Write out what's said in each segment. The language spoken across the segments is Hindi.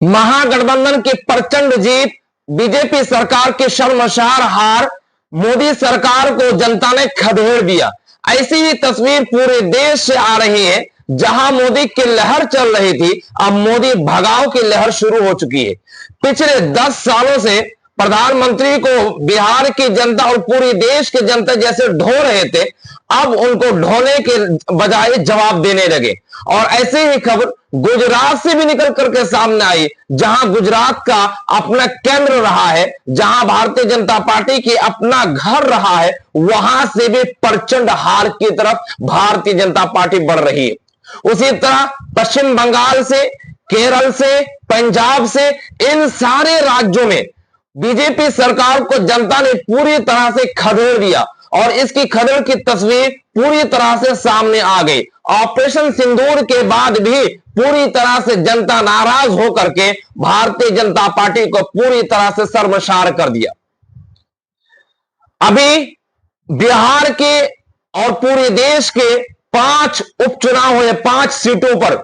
महागठबंधन की प्रचंड जीत, बीजेपी सरकार की शर्मसार हार, मोदी सरकार को जनता ने खदेड़ दिया। ऐसी ही तस्वीर पूरे देश से आ रही है। जहां मोदी की लहर चल रही थी, अब मोदी भगाओ की लहर शुरू हो चुकी है। पिछले 10 सालों से प्रधानमंत्री को बिहार की जनता और पूरी देश की जनता जैसे ढो रहे थे, अब उनको ढोने के बजाय जवाब देने लगे। और ऐसे ही खबर गुजरात से भी निकल करके सामने आई, जहां गुजरात का अपना केंद्र रहा है, जहां भारतीय जनता पार्टी की अपना घर रहा है, वहां से भी प्रचंड हार की तरफ भारतीय जनता पार्टी बढ़ रही है। उसी तरह पश्चिम बंगाल से, केरल से, पंजाब से, इन सारे राज्यों में बीजेपी सरकार को जनता ने पूरी तरह से खदेड़ दिया और इसकी खदेड़ की तस्वीर पूरी तरह से सामने आ गई। ऑपरेशन सिंदूर के बाद भी पूरी तरह से जनता नाराज होकर के भारतीय जनता पार्टी को पूरी तरह से शर्मसार कर दिया। अभी बिहार के और पूरे देश के 5 उपचुनाव हुए 5 सीटों पर,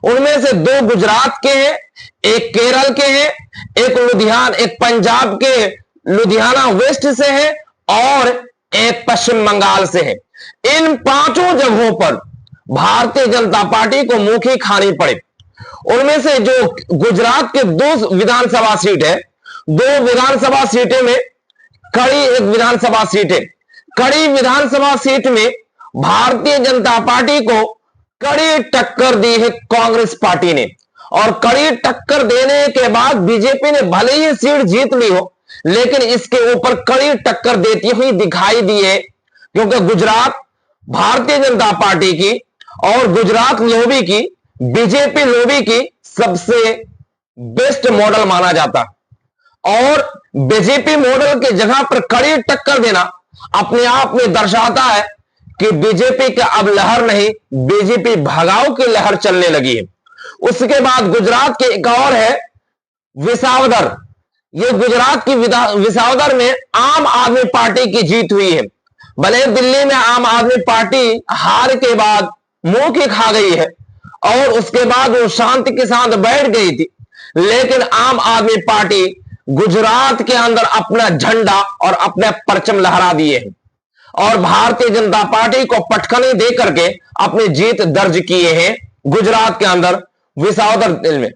उनमें से 2 गुजरात के हैं, एक केरल के हैं, एक पंजाब के लुधियाना वेस्ट से है और एक पश्चिम बंगाल से है। इन 5 जगहों पर भारतीय जनता पार्टी को मुखी खानी पड़े। उनमें से जो गुजरात के 2 विधानसभा सीट है, 2 विधानसभा सीटें में कड़ी एक विधानसभा सीट है। कड़ी विधानसभा सीट में भारतीय जनता पार्टी को कड़ी टक्कर दी है कांग्रेस पार्टी ने, और कड़ी टक्कर देने के बाद बीजेपी ने भले ही सीट जीत ली हो, लेकिन इसके ऊपर कड़ी टक्कर देती हुई दिखाई दी है, क्योंकि गुजरात भारतीय जनता पार्टी की और गुजरात लॉबी की, बीजेपी लॉबी की सबसे बेस्ट मॉडल माना जाता है। और बीजेपी मॉडल की जगह पर कड़ी टक्कर देना अपने आप में दर्शाता है कि बीजेपी का अब लहर नहीं, बीजेपी भगाओ की लहर चलने लगी है। उसके बाद गुजरात के एक और है विसावदर। ये गुजरात की विसावदर में आम आदमी पार्टी की जीत हुई है। भले दिल्ली में आम आदमी पार्टी हार के बाद मुंह की खा गई है और उसके बाद वो शांति के साथ बैठ गई थी, लेकिन आम आदमी पार्टी गुजरात के अंदर अपना झंडा और अपने परचम लहरा दिए हैं और भारतीय जनता पार्टी को पटखनी दे करके अपनी जीत दर्ज किए हैं गुजरात के अंदर विसावदर जिले में।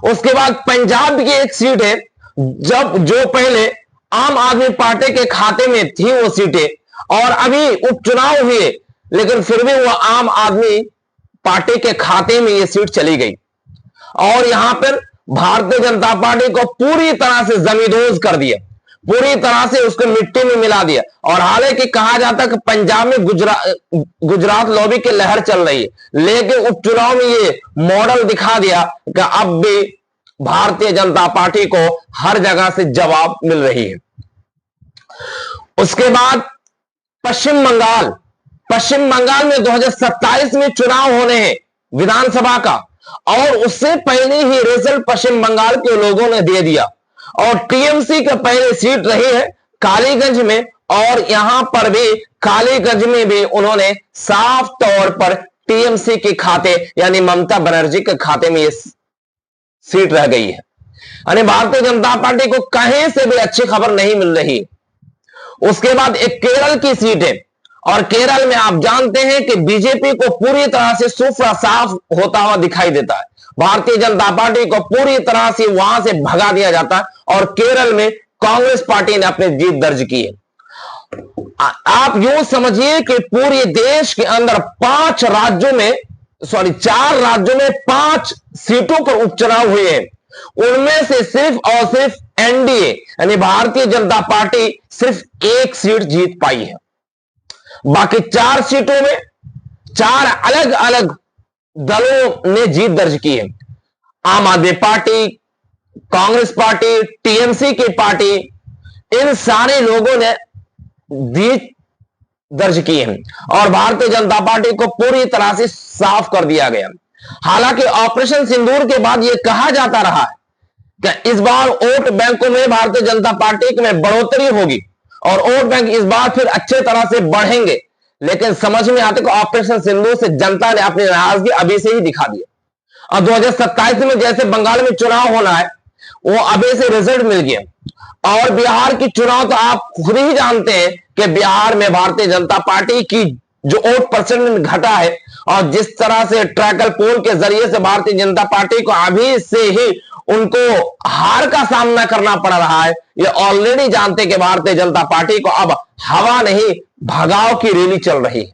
उसके बाद पंजाब की एक सीट है, जो पहले आम आदमी पार्टी के खाते में थी वो सीटें, और अभी उपचुनाव हुए लेकिन फिर भी वो आम आदमी पार्टी के खाते में ये सीट चली गई और यहां पर भारतीय जनता पार्टी को पूरी तरह से जमींदोज कर दिया, पूरी तरह से उसको मिट्टी में मिला दिया। और हालांकि कहा जाता है कि पंजाब में गुजरात लॉबी की लहर चल रही है, लेकिन उपचुनाव में ये मॉडल दिखा दिया कि अब भी भारतीय जनता पार्टी को हर जगह से जवाब मिल रही है। उसके बाद पश्चिम बंगाल में 2027 में चुनाव होने हैं विधानसभा का, और उससे पहले ही रिजल्ट पश्चिम बंगाल के लोगों ने दे दिया और टीएमसी का पहले सीट रही है कालीगंज में, और यहां पर भी कालीगंज में भी उन्होंने साफ तौर पर टीएमसी के खाते यानी ममता बनर्जी के खाते में ये सीट रह गई है। यानी भारतीय जनता पार्टी को कहीं से भी अच्छी खबर नहीं मिल रही। उसके बाद एक केरल की सीट है, और केरल में आप जानते हैं कि बीजेपी को पूरी तरह से सुफरा साफ होता हुआ दिखाई देता है। भारतीय जनता पार्टी को पूरी तरह से वहां से भगा दिया जाता है और केरल में कांग्रेस पार्टी ने अपनी जीत दर्ज की है। आप यूं समझिए कि पूरे देश के अंदर 4 राज्यों में 5 सीटों पर उपचुनाव हुए हैं। उनमें से सिर्फ और सिर्फ एनडीए यानी भारतीय जनता पार्टी सिर्फ 1 सीट जीत पाई है। बाकी 4 सीटों में 4 अलग अलग दलों ने जीत दर्ज की है। आम आदमी पार्टी, कांग्रेस पार्टी, टीएमसी की पार्टी, इन सारे लोगों ने जीत दर्ज की है और भारतीय जनता पार्टी को पूरी तरह से साफ कर दिया गया। हालांकि ऑपरेशन सिंदूर के बाद यह कहा जाता रहा है कि इस बार वोट बैंकों में भारतीय जनता पार्टी में बढ़ोतरी होगी और वोट बैंक इस बार फिर अच्छे तरह से बढ़ेंगे, लेकिन समझ में आते कि ऑपरेशन सिंदूर से जनता ने अपनी नाराजगी अभी से ही दिखा दी। और 2027 में जैसे बंगाल में चुनाव होना है, वो अभी से रिजल्ट मिल गया। और बिहार की चुनाव तो आप खुद ही जानते हैं कि बिहार में भारतीय जनता पार्टी की जो वोट परसेंट घटा है, और जिस तरह से ट्रैकर पोल के जरिए से भारतीय जनता पार्टी को अभी से ही उनको हार का सामना करना पड़ रहा है, ये ऑलरेडी जानते कि भारतीय जनता पार्टी को अब हवा नहीं भगाव की रैली चल रही है।